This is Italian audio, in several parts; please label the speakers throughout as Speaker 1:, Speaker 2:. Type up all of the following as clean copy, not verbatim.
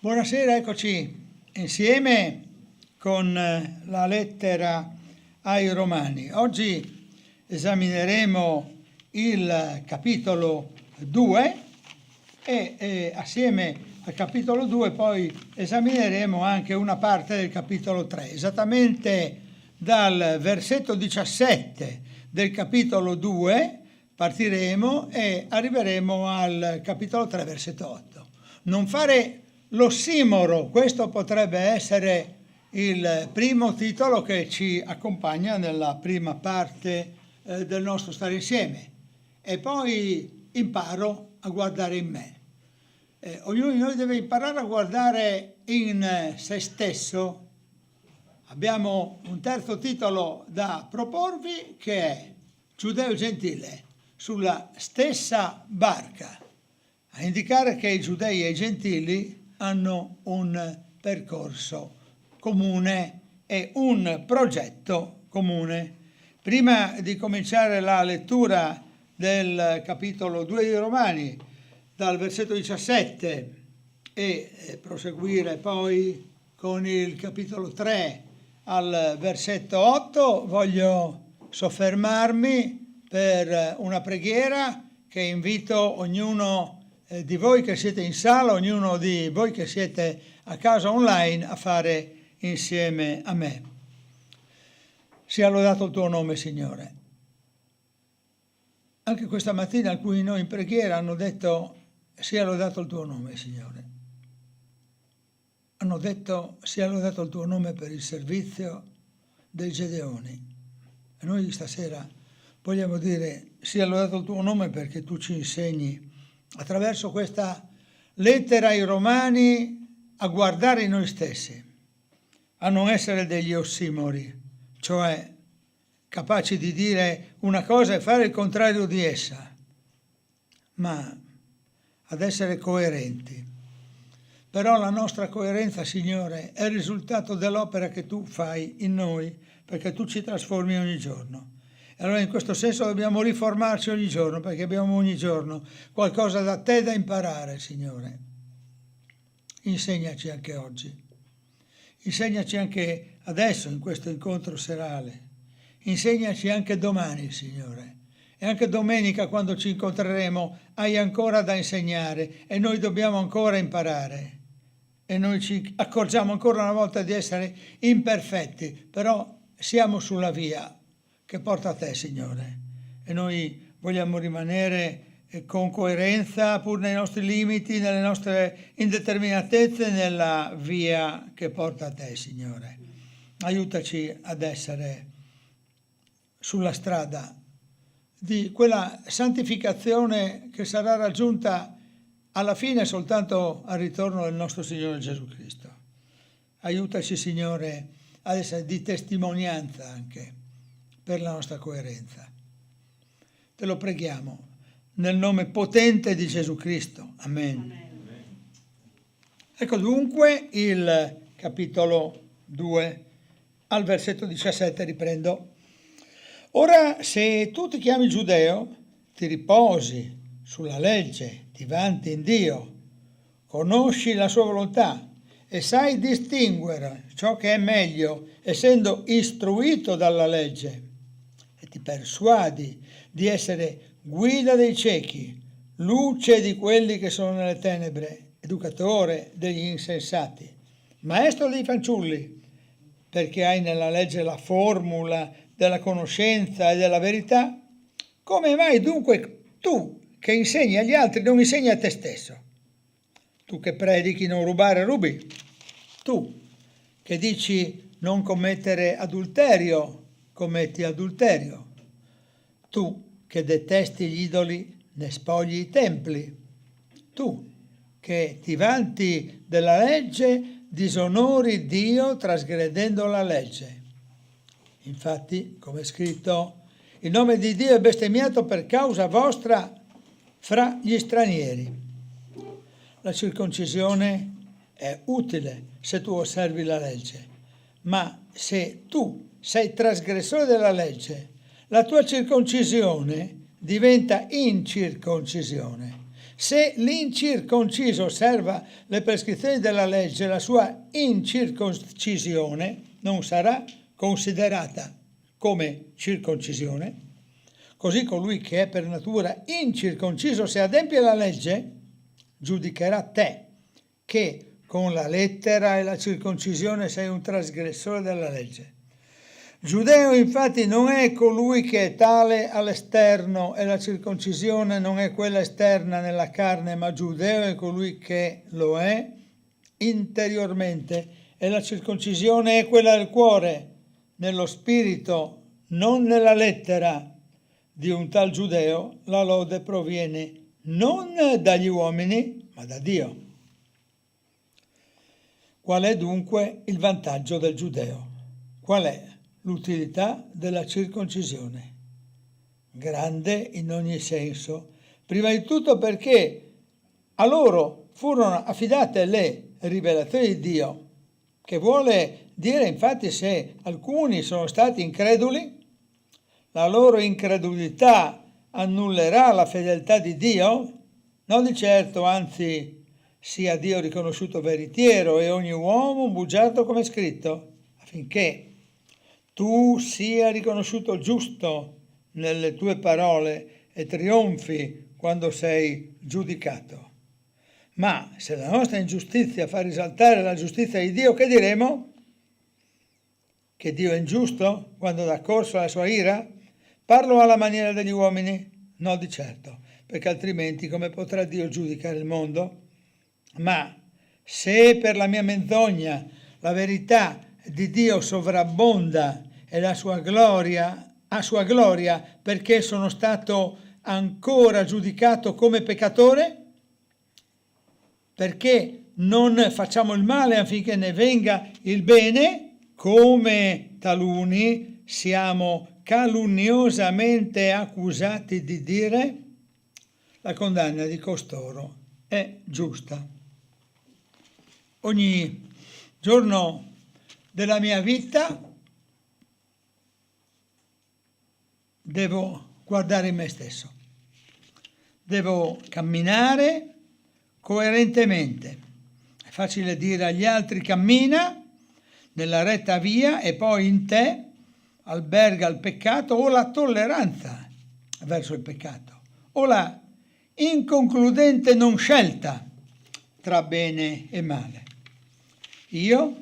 Speaker 1: Buonasera, eccoci insieme con la lettera ai Romani. Oggi esamineremo il capitolo 2 e assieme al capitolo 2 poi esamineremo anche una parte del capitolo 3, esattamente dal versetto 17 del capitolo 2 partiremo e arriveremo al capitolo 3, versetto 8. Non fare l'ossimoro, questo potrebbe essere il primo titolo che ci accompagna nella prima parte del nostro stare insieme. E poi imparo a guardare in me. Ognuno di noi deve imparare a guardare in se stesso. Abbiamo un terzo titolo da proporvi che è Giudeo Gentile, sulla stessa barca, a indicare che i giudei e i gentili hanno un percorso comune e un progetto comune. Prima di cominciare la lettura del capitolo 2 di Romani, dal versetto 17 e proseguire poi con il capitolo 3 al versetto 8, voglio soffermarmi per una preghiera che invito ognuno di voi che siete in sala, ognuno di voi che siete a casa online a fare insieme a me. Sia lodato il tuo nome, Signore. Anche questa mattina alcuni di noi in preghiera hanno detto sia lodato il tuo nome, Signore. Hanno detto sia lodato il tuo nome per il servizio dei Gedeoni. E noi stasera vogliamo dire sia lodato il tuo nome perché tu ci insegni attraverso questa lettera ai Romani a guardare in noi stessi, a non essere degli ossimori, cioè capaci di dire una cosa e fare il contrario di essa, ma ad essere coerenti. Però la nostra coerenza, Signore, è il risultato dell'opera che tu fai in noi, perché tu ci trasformi ogni giorno. E allora in questo senso dobbiamo riformarci ogni giorno, perché abbiamo ogni giorno qualcosa da te da imparare, Signore. Insegnaci anche oggi. Insegnaci anche adesso, in questo incontro serale. Insegnaci anche domani, Signore. E anche domenica, quando ci incontreremo, hai ancora da insegnare e noi dobbiamo ancora imparare. E noi ci accorgiamo ancora una volta di essere imperfetti, però siamo sulla via che porta a te, Signore, e noi vogliamo rimanere con coerenza, pur nei nostri limiti, nelle nostre indeterminatezze, nella via che porta a te, Signore. Aiutaci ad essere sulla strada di quella santificazione che sarà raggiunta alla fine soltanto al ritorno del nostro Signore Gesù Cristo. Aiutaci, Signore, ad essere di testimonianza anche per la nostra coerenza. Te lo preghiamo nel nome potente di Gesù Cristo. Amen. Amen. Ecco dunque il capitolo 2 al versetto 17, riprendo. Ora, se tu ti chiami giudeo, ti riposi sulla legge, ti vanti in Dio, conosci la sua volontà e sai distinguere ciò che è meglio, essendo istruito dalla legge, e ti persuadi di essere guida dei ciechi, luce di quelli che sono nelle tenebre, educatore degli insensati, maestro dei fanciulli, perché hai nella legge la formula della conoscenza e della verità. Come mai dunque tu che insegni agli altri non insegni a te stesso? Tu che predichi non rubare, rubi. Tu che dici non commettere adulterio, commetti adulterio. Tu che detesti gli idoli, ne spogli i templi. Tu che ti vanti della legge, disonori Dio trasgredendo la legge. Infatti, come è scritto, il nome di Dio è bestemmiato per causa vostra fra gli stranieri. La circoncisione è utile se tu osservi la legge, ma se tu sei trasgressore della legge, la tua circoncisione diventa incirconcisione. Se l'incirconciso osserva le prescrizioni della legge, la sua incirconcisione non sarà considerata come circoncisione. Così colui che è per natura incirconciso, se adempie la legge, giudicherà te, che con la lettera e la circoncisione sei un trasgressore della legge. Giudeo infatti non è colui che è tale all'esterno e la circoncisione non è quella esterna nella carne, ma giudeo è colui che lo è interiormente e la circoncisione è quella del cuore, nello spirito, non nella lettera. Di un tal giudeo la lode proviene non dagli uomini, ma da Dio. Qual è dunque il vantaggio del giudeo? Qual è l'utilità della circoncisione? Grande in ogni senso. Prima di tutto perché a loro furono affidate le rivelazioni di Dio, che vuole dire infatti se alcuni sono stati increduli, la loro incredulità annullerà la fedeltà di Dio? No di certo, anzi sia Dio riconosciuto veritiero e ogni uomo bugiardo come è scritto, affinché tu sia riconosciuto giusto nelle tue parole e trionfi quando sei giudicato. Ma se la nostra ingiustizia fa risaltare la giustizia di Dio, che diremo? Che Dio è ingiusto quando dà corso alla sua ira? Parlo alla maniera degli uomini? No di certo, perché altrimenti come potrà Dio giudicare il mondo? Ma se per la mia menzogna la verità di Dio sovrabbonda e la sua gloria, a sua gloria, perché sono stato ancora giudicato come peccatore? Perché non facciamo il male affinché ne venga il bene, come taluni siamo calunniosamente accusati di dire? La condanna di costoro è giusta. Ogni giorno della mia vita devo guardare me stesso, devo camminare coerentemente. È facile dire agli altri cammina nella retta via e poi in te alberga il peccato o la tolleranza verso il peccato o la inconcludente non scelta tra bene e male. Io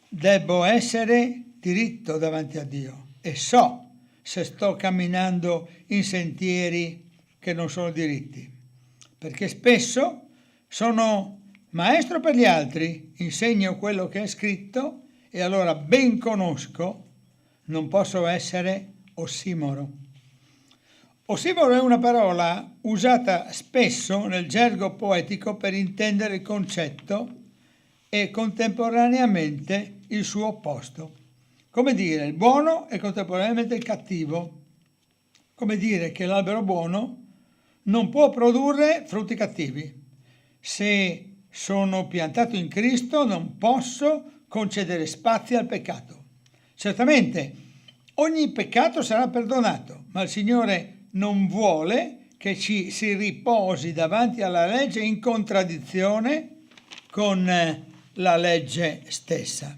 Speaker 1: debbo essere diritto davanti a Dio e so se sto camminando in sentieri che non sono diritti, perché spesso sono maestro per gli altri, insegno quello che è scritto e allora ben conosco, non posso essere ossimoro. Ossimoro è una parola usata spesso nel gergo poetico per intendere il concetto e contemporaneamente il suo opposto. Come dire il buono e contemporaneamente il cattivo. Come dire che l'albero buono non può produrre frutti cattivi. Se sono piantato in Cristo non posso concedere spazio al peccato. Certamente ogni peccato sarà perdonato, ma il Signore non vuole che ci si riposi davanti alla legge in contraddizione con la legge stessa.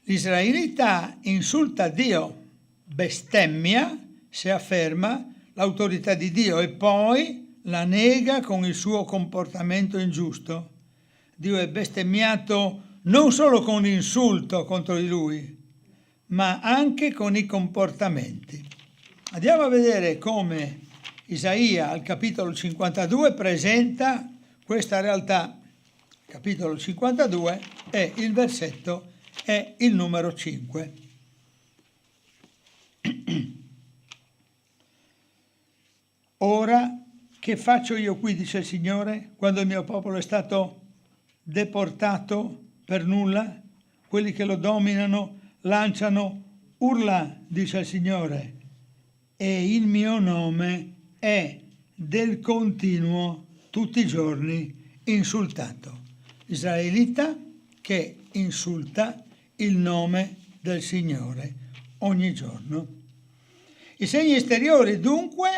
Speaker 1: L'israelita insulta Dio, bestemmia se afferma l'autorità di Dio e poi la nega con il suo comportamento ingiusto. Dio è bestemmiato non solo con l'insulto contro di lui, ma anche con i comportamenti. Andiamo a vedere come Isaia al capitolo 52 presenta questa realtà. Capitolo 52 e il versetto è il numero 5. Ora che faccio io qui, dice il Signore, quando il mio popolo è stato deportato per nulla? Quelli che lo dominano lanciano urla, dice il Signore, e il mio nome è del continuo tutti i giorni insultato. Israelita che insulta il nome del Signore ogni giorno. I segni esteriori dunque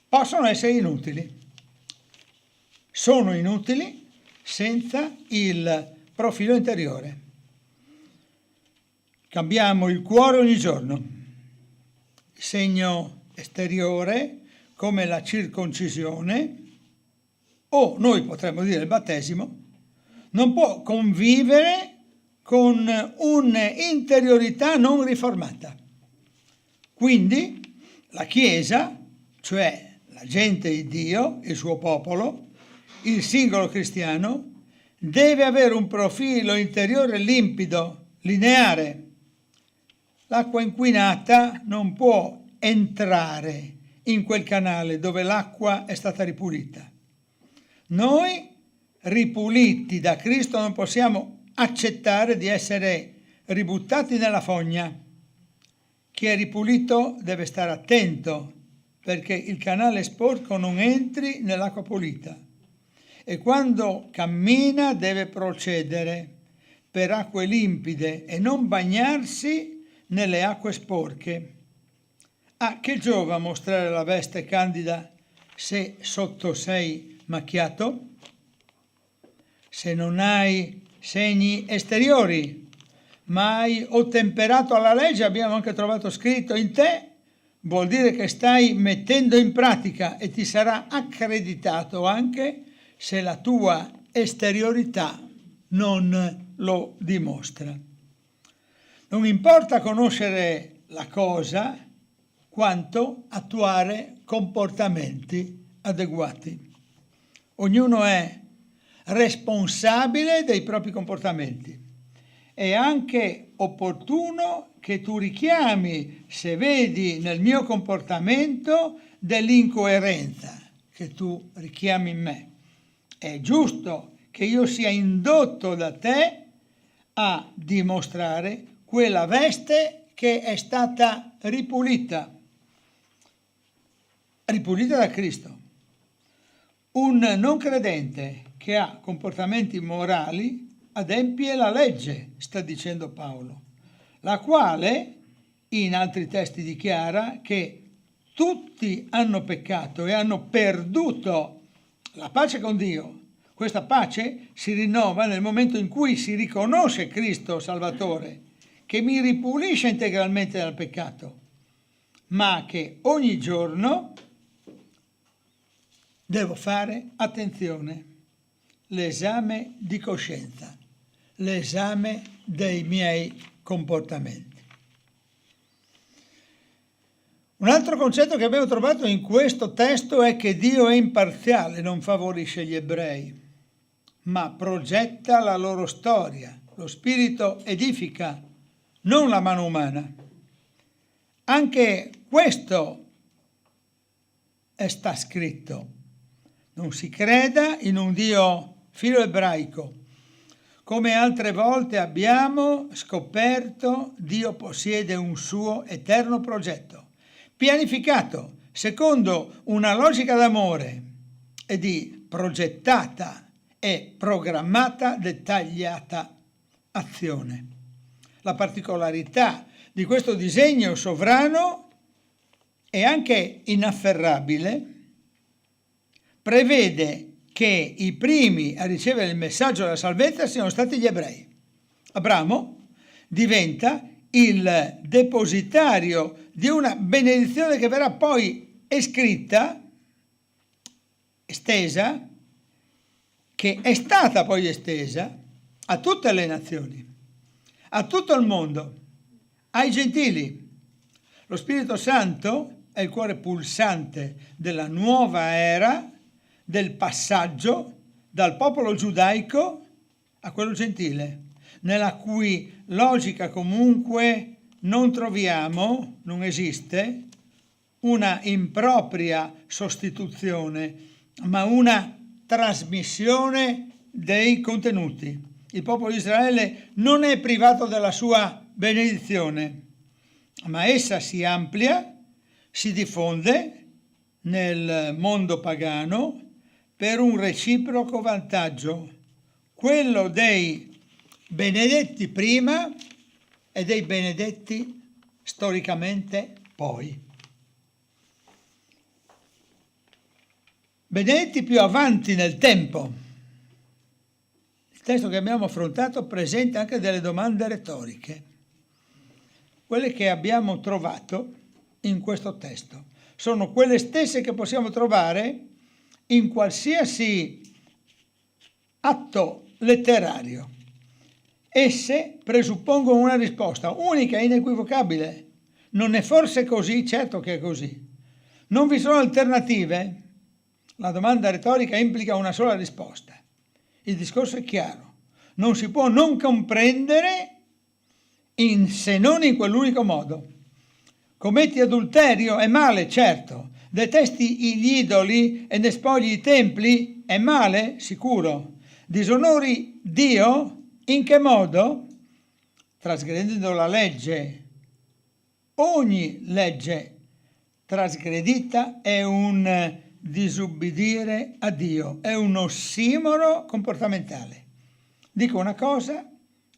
Speaker 1: possono essere inutili. Sono inutili senza il profilo interiore. Cambiamo il cuore ogni giorno. Il segno esteriore, come la circoncisione, o noi potremmo dire il battesimo, non può convivere con un'interiorità non riformata. Quindi la Chiesa, cioè la gente di Dio, il suo popolo, il singolo cristiano, deve avere un profilo interiore limpido, lineare. L'acqua inquinata non può entrare in quel canale dove l'acqua è stata ripulita. Noi, ripuliti da Cristo, non possiamo accettare di essere ributtati nella fogna. Chi è ripulito deve stare attento perché il canale sporco non entri nell'acqua pulita e quando cammina deve procedere per acque limpide e non bagnarsi nelle acque sporche. A che giova mostrare la veste candida se sotto sei macchiato? Se non hai segni esteriori, ma hai ottemperato alla legge, abbiamo anche trovato scritto in te, vuol dire che stai mettendo in pratica e ti sarà accreditato anche se la tua esteriorità non lo dimostra. Non importa conoscere la cosa, quanto attuare comportamenti adeguati. Ognuno è responsabile dei propri comportamenti. È anche opportuno che tu richiami, se vedi nel mio comportamento dell'incoerenza, che tu richiami in me. È giusto che io sia indotto da te a dimostrare quella veste che è stata ripulita da Cristo. Un non credente che ha comportamenti morali adempie la legge, sta dicendo Paolo, la quale in altri testi dichiara che tutti hanno peccato e hanno perduto la pace con Dio. Questa pace si rinnova nel momento in cui si riconosce Cristo Salvatore, che mi ripulisce integralmente dal peccato, ma che ogni giorno devo fare attenzione, l'esame di coscienza, l'esame dei miei comportamenti. Un altro concetto che abbiamo trovato in questo testo è che Dio è imparziale, non favorisce gli ebrei, ma progetta la loro storia. Lo Spirito edifica, non la mano umana. Anche questo sta scritto. Non si creda in un Dio filo-ebraico. Come altre volte abbiamo scoperto, Dio possiede un suo eterno progetto, pianificato secondo una logica d'amore e di progettata e programmata dettagliata azione. La particolarità di questo disegno sovrano è anche inafferrabile, prevede che i primi a ricevere il messaggio della salvezza siano stati gli ebrei. Abramo diventa il depositario di una benedizione che verrà poi estesa, che è stata poi estesa a tutte le nazioni, a tutto il mondo, ai gentili. Lo Spirito Santo è il cuore pulsante della nuova era, del passaggio dal popolo giudaico a quello gentile, nella cui logica comunque non troviamo, non esiste, una impropria sostituzione, ma una trasmissione dei contenuti. Il popolo di Israele non è privato della sua benedizione, ma essa si amplia, si diffonde nel mondo pagano per un reciproco vantaggio, quello dei benedetti prima e dei benedetti storicamente poi. Vedete più avanti nel tempo. Il testo che abbiamo affrontato presenta anche delle domande retoriche. Quelle che abbiamo trovato in questo testo sono quelle stesse che possiamo trovare in qualsiasi atto letterario. Esse presuppongono una risposta unica e inequivocabile. Non è forse così? Certo che è così. Non vi sono alternative? La domanda retorica implica una sola risposta. Il discorso è chiaro. Non si può non comprendere se non in quell'unico modo. Commetti adulterio? È male, certo. Detesti gli idoli e ne spogli i templi? È male? Sicuro. Disonori Dio? In che modo? Trasgredendo la legge. Ogni legge trasgredita è un disubbidire a Dio, è un ossimoro comportamentale. Dico una cosa,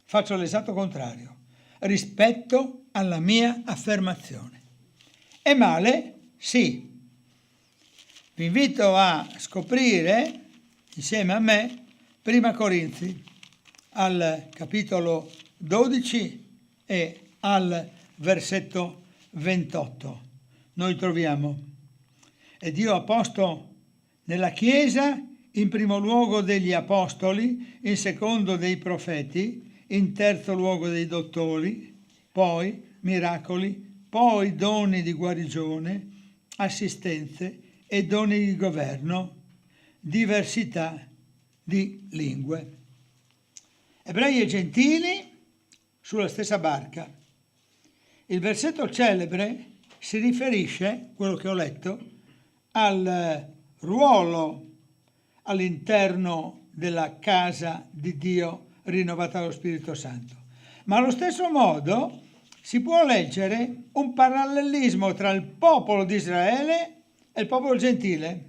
Speaker 1: faccio l'esatto contrario, rispetto alla mia affermazione. È male? Sì. Vi invito a scoprire insieme a me Prima Corinzi al capitolo 12 e al versetto 28. Noi troviamo: e Dio ha posto nella Chiesa in primo luogo degli apostoli, in secondo dei profeti, in terzo luogo dei dottori, poi miracoli, poi doni di guarigione, assistenze e doni di governo, diversità di lingue. Ebrei e gentili sulla stessa barca. Il versetto celebre si riferisce, quello che ho letto, al ruolo all'interno della casa di Dio rinnovata dallo Spirito Santo. Ma allo stesso modo si può leggere un parallelismo tra il popolo di Israele e il popolo gentile.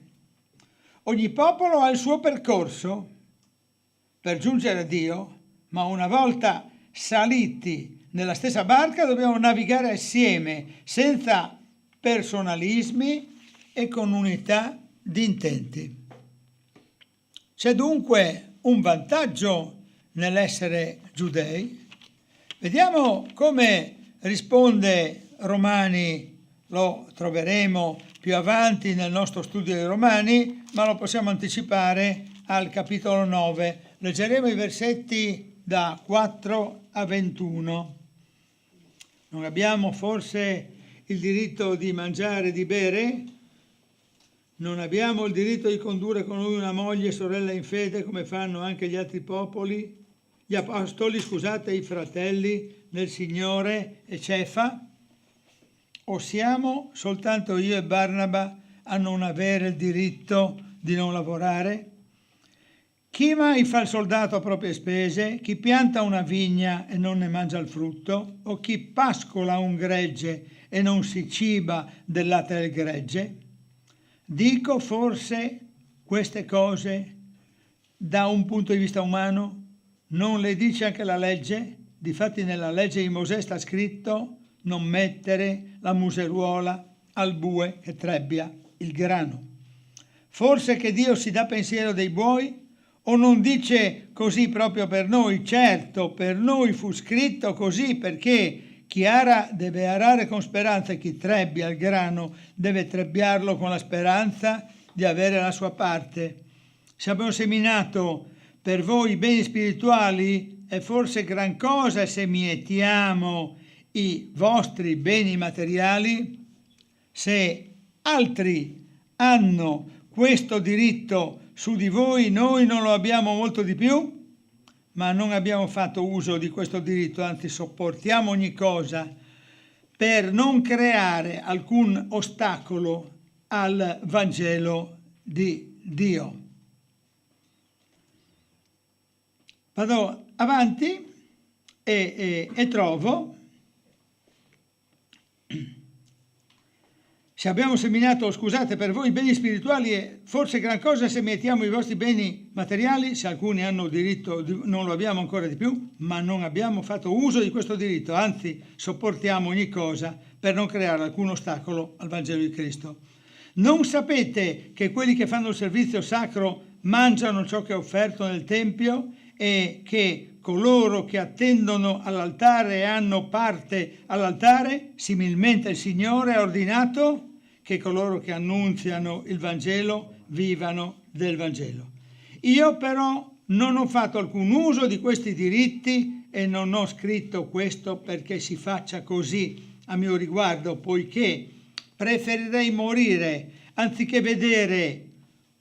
Speaker 1: Ogni popolo ha il suo percorso per giungere a Dio, ma una volta saliti nella stessa barca dobbiamo navigare assieme, senza personalismi e con unità di intenti. C'è dunque un vantaggio nell'essere giudei. Vediamo come risponde Romani, lo troveremo più avanti nel nostro studio dei Romani, ma lo possiamo anticipare al capitolo 9. Leggeremo i versetti da 4 a 21. Non abbiamo forse il diritto di mangiare e di bere? Non abbiamo il diritto di condurre con noi una moglie e sorella in fede come fanno anche gli altri popoli, gli apostoli, scusate, i fratelli nel Signore e Cefa? O siamo soltanto io e Barnaba a non avere il diritto di non lavorare? Chi mai fa il soldato a proprie spese? Chi pianta una vigna e non ne mangia il frutto? O chi pascola un gregge e non si ciba del latte del gregge? Dico forse queste cose da un punto di vista umano? Non le dice anche la legge? Difatti nella legge di Mosè sta scritto: non mettere la museruola al bue che trebbia il grano. Forse che Dio si dà pensiero dei buoi? O non dice così proprio per noi? Certo, per noi fu scritto così, perché chi ara deve arare con speranza e chi trebbia il grano deve trebbiarlo con la speranza di avere la sua parte. Se abbiamo seminato per voi beni spirituali, è forse gran cosa se mietiamo i vostri beni materiali? Se altri hanno questo diritto su di voi, noi non lo abbiamo molto di più? Ma non abbiamo fatto uso di questo diritto, anzi sopportiamo ogni cosa per non creare alcun ostacolo al Vangelo di Dio. Vado avanti e trovo: se abbiamo seminato, scusate, per voi beni spirituali, è forse gran cosa se mettiamo i vostri beni materiali? Se alcuni hanno diritto, non lo abbiamo ancora di più, ma non abbiamo fatto uso di questo diritto, anzi sopportiamo ogni cosa per non creare alcun ostacolo al Vangelo di Cristo. Non sapete che quelli che fanno il servizio sacro mangiano ciò che è offerto nel Tempio e che coloro che attendono all'altare e hanno parte all'altare, similmente il Signore ha ordinato che coloro che annunziano il Vangelo vivano del Vangelo. Io però non ho fatto alcun uso di questi diritti e non ho scritto questo perché si faccia così a mio riguardo, poiché preferirei morire anziché vedere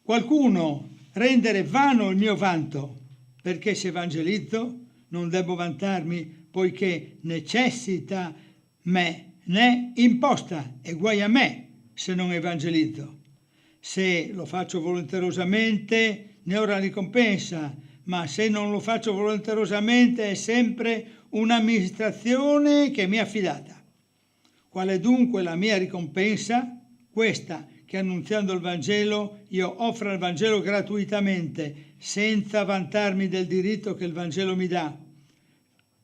Speaker 1: qualcuno rendere vano il mio vanto, perché se evangelizzo non devo vantarmi, poiché necessita me, né imposta, e guai a me se non evangelizzo. Se lo faccio volenterosamente ne ho la ricompensa, ma se non lo faccio volenterosamente è sempre un'amministrazione che mi è affidata. Qual è dunque la mia ricompensa? Questa, che annunziando il Vangelo io offro il Vangelo gratuitamente, senza vantarmi del diritto che il Vangelo mi dà,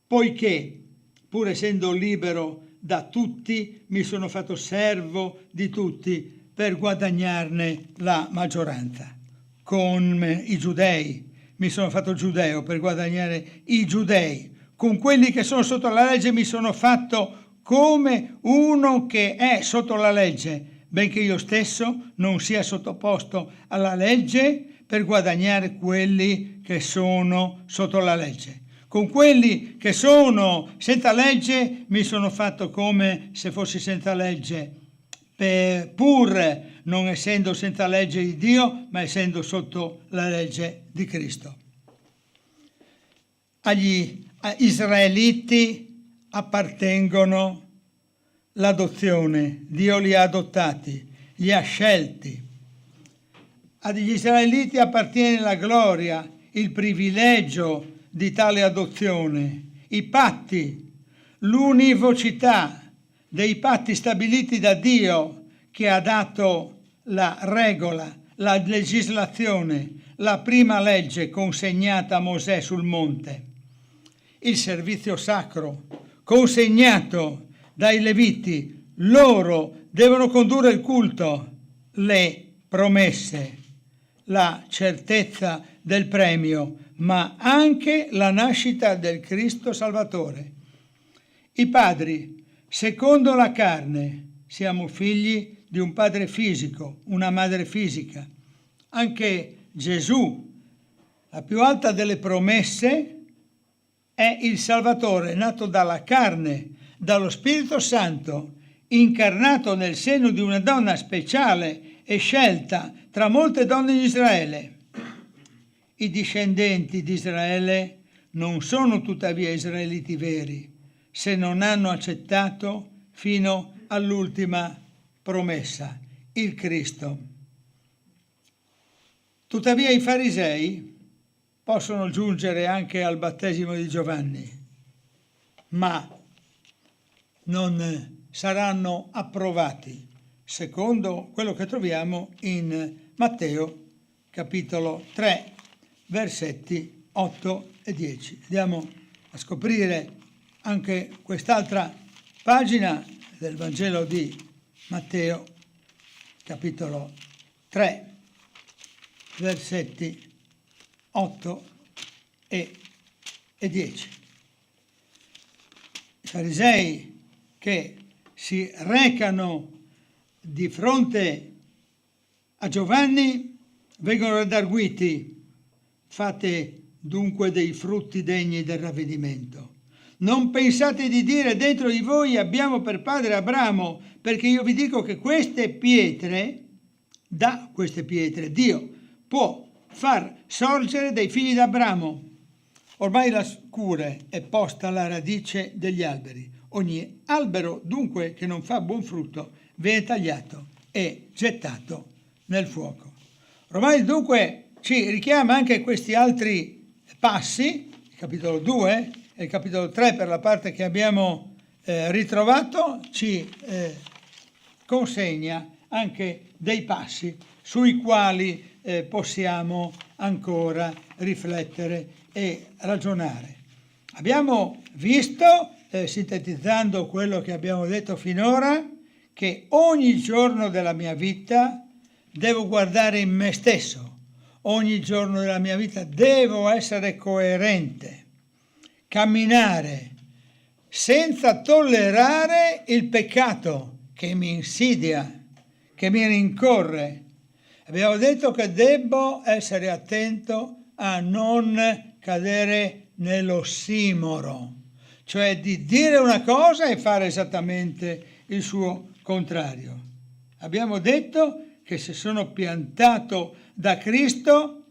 Speaker 1: poiché, pur essendo libero da tutti, mi sono fatto servo di tutti per guadagnarne la maggioranza. Con i giudei mi sono fatto giudeo per guadagnare i giudei, con quelli che sono sotto la legge mi sono fatto come uno che è sotto la legge, benché io stesso non sia sottoposto alla legge per guadagnare quelli che sono sotto la legge. Con quelli che sono senza legge mi sono fatto come se fossi senza legge, pur non essendo senza legge di Dio, ma essendo sotto la legge di Cristo. Agli israeliti appartengono l'adozione, Dio li ha adottati, li ha scelti. Agli israeliti appartiene la gloria, il privilegio di tale adozione, i patti, l'univocità dei patti stabiliti da Dio che ha dato la regola, la legislazione, la prima legge consegnata a Mosè sul monte, il servizio sacro consegnato dai Leviti, loro devono condurre il culto, le promesse, la certezza del premio, ma anche la nascita del Cristo Salvatore. I padri, secondo la carne, siamo figli di un padre fisico, una madre fisica. Anche Gesù, la più alta delle promesse, è il Salvatore, nato dalla carne, dallo Spirito Santo, incarnato nel seno di una donna speciale e scelta tra molte donne di Israele. I discendenti di Israele non sono tuttavia israeliti veri, se non hanno accettato fino all'ultima promessa, il Cristo. Tuttavia i farisei possono giungere anche al battesimo di Giovanni, ma non saranno approvati, secondo quello che troviamo in Matteo capitolo 3, versetti 8 e 10. Andiamo a scoprire anche quest'altra pagina del Vangelo di Matteo, capitolo 3, versetti 8 e 10. I farisei che si recano di fronte a Giovanni vengono redarguiti: fate dunque dei frutti degni del ravvedimento. Non pensate di dire dentro di voi abbiamo per padre Abramo, perché io vi dico che da queste pietre Dio può far sorgere dei figli d'Abramo. Ormai la scure è posta alla radice degli alberi. Ogni albero dunque che non fa buon frutto viene tagliato e gettato nel fuoco. Ormai dunque ci richiama anche questi altri passi, il capitolo 2 e il capitolo 3 per la parte che abbiamo ritrovato, ci consegna anche dei passi sui quali possiamo ancora riflettere e ragionare. Abbiamo visto, sintetizzando quello che abbiamo detto finora, che ogni giorno della mia vita devo guardare in me stesso, ogni giorno della mia vita devo essere coerente, camminare senza tollerare il peccato che mi insidia, che mi rincorre. Abbiamo detto che devo essere attento a non cadere nell'ossimoro, cioè di dire una cosa e fare esattamente il suo contrario. Abbiamo detto che se sono piantato da Cristo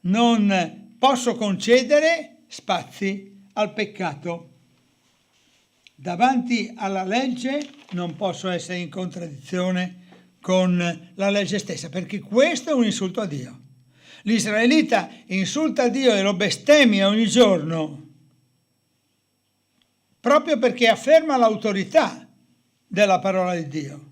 Speaker 1: non posso concedere spazi al peccato. Davanti alla legge non posso essere in contraddizione con la legge stessa, perché questo è un insulto a Dio. L'israelita insulta Dio e lo bestemmia ogni giorno, proprio perché afferma l'autorità della parola di Dio.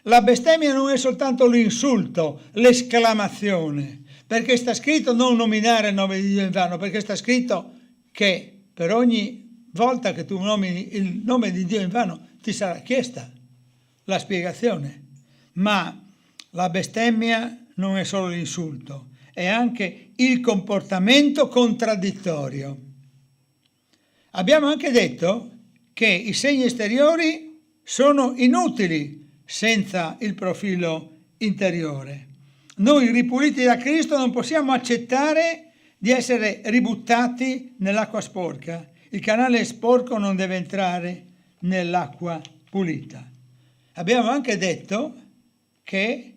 Speaker 1: La bestemmia non è soltanto l'insulto, l'esclamazione, perché sta scritto non nominare il nome di Dio in vano, perché sta scritto che per ogni volta che tu nomini il nome di Dio in vano ti sarà chiesta la spiegazione. Ma la bestemmia non è solo l'insulto, è anche il comportamento contraddittorio. Abbiamo anche detto che i segni esteriori sono inutili senza il profilo interiore. Noi ripuliti da Cristo non possiamo accettare di essere ributtati nell'acqua sporca. Il canale sporco non deve entrare nell'acqua pulita. Abbiamo anche letto che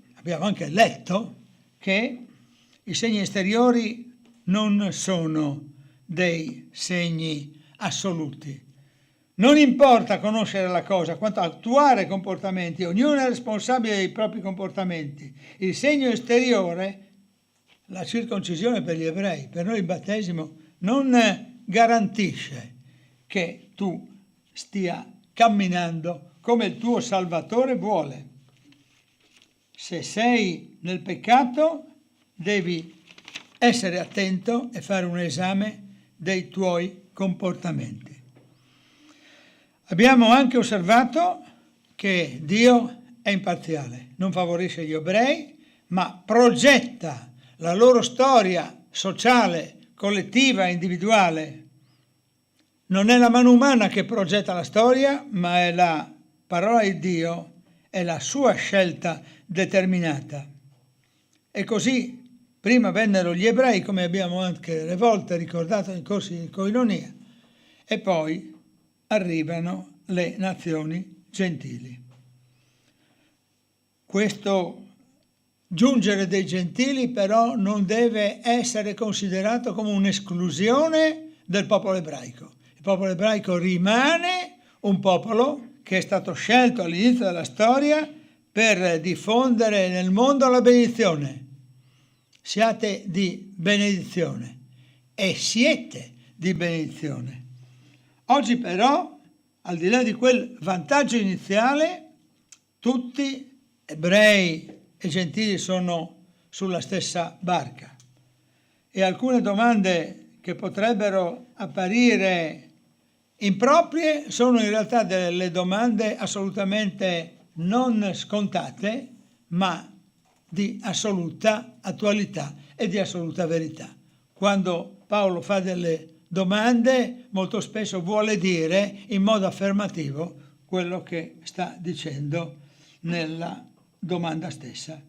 Speaker 1: i segni esteriori non sono dei segni assoluti. Non importa conoscere la cosa, quanto attuare comportamenti, ognuno è responsabile dei propri comportamenti. Il segno esteriore, la circoncisione per gli ebrei, per noi il battesimo, non garantisce che tu stia camminando come il tuo Salvatore vuole. Se sei nel peccato, devi essere attento e fare un esame dei tuoi comportamenti. Abbiamo anche osservato che Dio è imparziale, non favorisce gli ebrei, ma progetta la loro storia sociale, collettiva e individuale. Non è la mano umana che progetta la storia, ma è la parola di Dio, è la sua scelta determinata. E così prima vennero gli ebrei, come abbiamo anche le volte ricordato nei corsi di koinonia, e poi arrivano le nazioni gentili. Questo giungere dei gentili però non deve essere considerato come un'esclusione del popolo ebraico. Il popolo ebraico rimane un popolo che è stato scelto all'inizio della storia per diffondere nel mondo la benedizione. Siate di benedizione e siete di benedizione. Oggi però, al di là di quel vantaggio iniziale, tutti, ebrei e gentili, sono sulla stessa barca. E alcune domande che potrebbero apparire improprie sono in realtà delle domande assolutamente non scontate, ma di assoluta attualità e di assoluta verità. Quando Paolo fa delle domande, molto spesso vuole dire in modo affermativo quello che sta dicendo nella domanda stessa.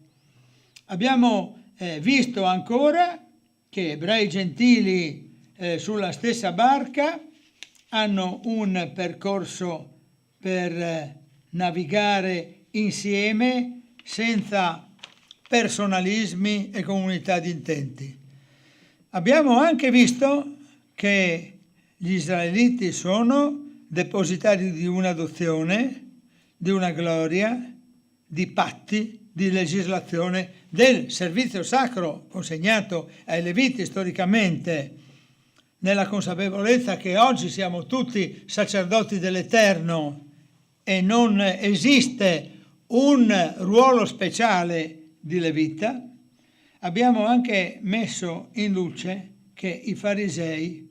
Speaker 1: Abbiamo visto ancora che ebrei e gentili sulla stessa barca hanno un percorso per navigare insieme senza personalismi e comunità di intenti. Abbiamo anche visto che gli israeliti sono depositari di un'adozione, di una gloria, di patti, di legislazione, del servizio sacro consegnato ai Leviti storicamente, nella consapevolezza che oggi siamo tutti sacerdoti dell'Eterno e non esiste un ruolo speciale di Levita. Abbiamo anche messo in luce che i farisei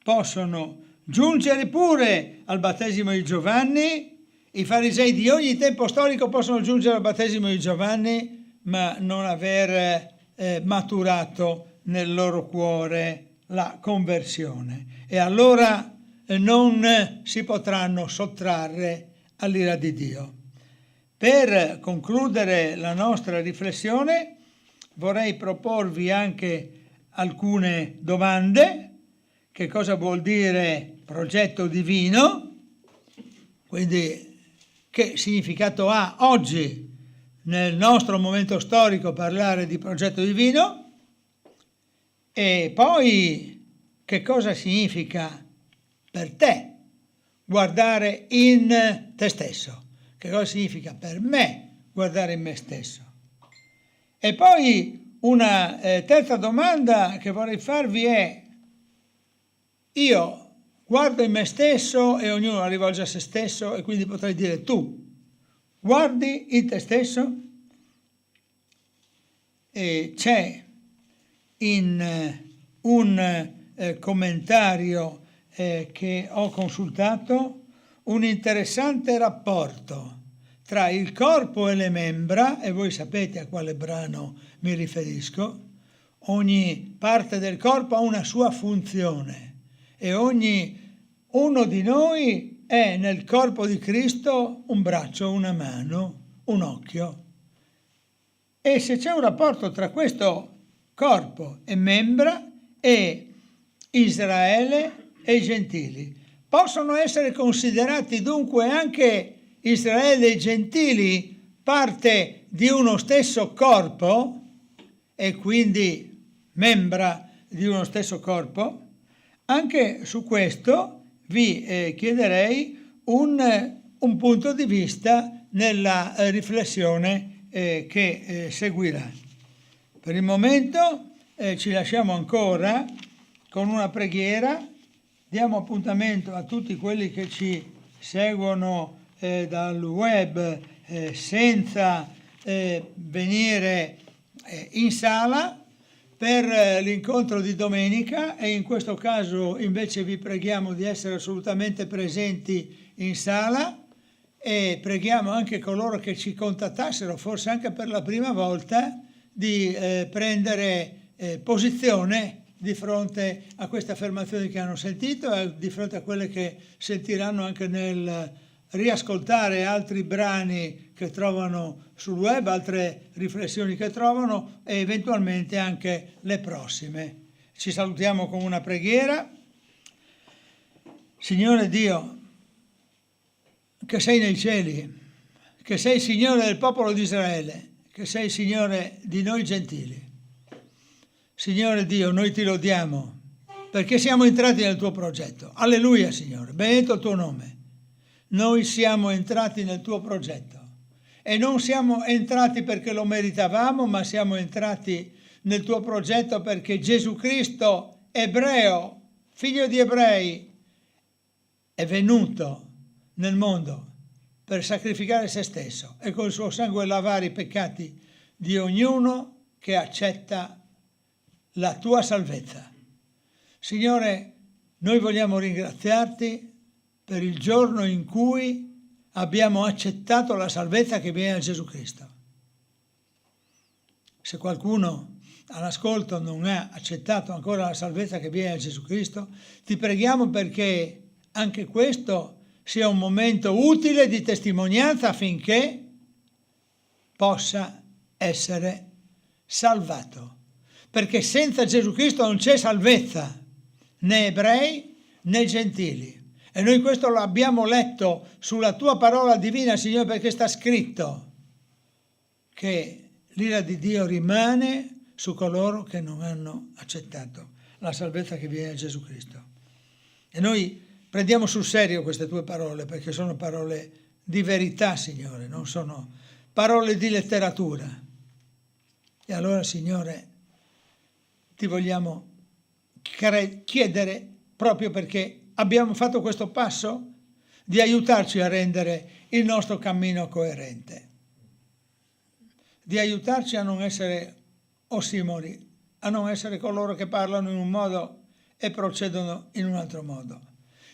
Speaker 1: possono giungere pure al battesimo di Giovanni I farisei di ogni tempo storico possono giungere al battesimo di Giovanni, ma non aver maturato nel loro cuore la conversione. E allora non si potranno sottrarre all'ira di Dio. Per concludere la nostra riflessione vorrei proporvi anche alcune domande. Che cosa vuol dire progetto divino? Quindi che significato ha oggi nel nostro momento storico parlare di progetto divino? E poi che cosa significa per te guardare in te stesso? Che cosa significa per me guardare in me stesso? E poi una terza domanda che vorrei farvi è: io guardo in me stesso e ognuno la rivolge a se stesso, e quindi potrei dire: tu guardi in te stesso? E c'è in un commentario che ho consultato un interessante rapporto tra il corpo e le membra, e voi sapete a quale brano mi riferisco. Ogni parte del corpo ha una sua funzione e ognuno di noi è nel corpo di Cristo un braccio, una mano, un occhio. E se c'è un rapporto tra questo corpo e membra e Israele e i gentili, possono essere considerati dunque anche Israele e i gentili parte di uno stesso corpo e quindi membra di uno stesso corpo? Anche su questo vi chiederei un punto di vista nella riflessione che seguirà. Per il momento ci lasciamo ancora con una preghiera. Diamo appuntamento a tutti quelli che ci seguono dal web senza venire in sala per l'incontro di domenica, e in questo caso invece vi preghiamo di essere assolutamente presenti in sala, e preghiamo anche coloro che ci contattassero, forse anche per la prima volta, di prendere posizione di fronte a queste affermazioni che hanno sentito e di fronte a quelle che sentiranno anche nel riascoltare altri brani che trovano sul web, altre riflessioni che trovano, e eventualmente anche le prossime. Ci salutiamo con una preghiera. Signore Dio, che sei nei cieli, che sei Signore del popolo di Israele, che sei Signore di noi gentili. Signore Dio, noi ti lodiamo perché siamo entrati nel tuo progetto. Alleluia, Signore, benedetto il tuo nome. Noi siamo entrati nel tuo progetto e non siamo entrati perché lo meritavamo, ma siamo entrati nel tuo progetto perché Gesù Cristo, ebreo, figlio di ebrei, è venuto nel mondo per sacrificare se stesso e col suo sangue lavare i peccati di ognuno che accetta la tua salvezza. Signore, noi vogliamo ringraziarti per il giorno in cui abbiamo accettato la salvezza che viene da Gesù Cristo. Se qualcuno all'ascolto non ha accettato ancora la salvezza che viene da Gesù Cristo, ti preghiamo perché anche questo sia un momento utile di testimonianza affinché possa essere salvato. Perché senza Gesù Cristo non c'è salvezza, né ebrei né gentili. E noi questo lo abbiamo letto sulla tua parola divina, Signore, perché sta scritto che l'ira di Dio rimane su coloro che non hanno accettato la salvezza che viene da Gesù Cristo. E noi prendiamo sul serio queste tue parole, perché sono parole di verità, Signore, non sono parole di letteratura. E allora, Signore, ti vogliamo chiedere, proprio perché abbiamo fatto questo passo, di aiutarci a rendere il nostro cammino coerente, di aiutarci a non essere ossimori, a non essere coloro che parlano in un modo e procedono in un altro modo.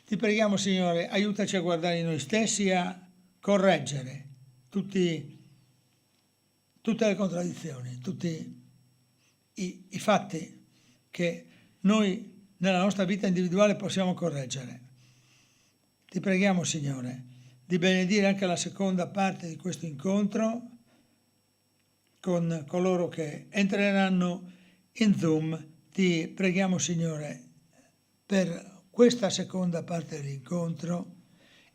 Speaker 1: Ti preghiamo, Signore, aiutaci a guardare in noi stessi, a correggere tutte le contraddizioni, tutti i fatti che noi nella nostra vita individuale possiamo correggere. Ti preghiamo, Signore, di benedire anche la seconda parte di questo incontro con coloro che entreranno in Zoom. Ti preghiamo, Signore, per questa seconda parte dell'incontro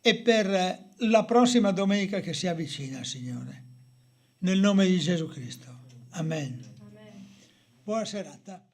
Speaker 1: e per la prossima domenica che si avvicina, Signore. Nel nome di Gesù Cristo. Amen. Buona serata.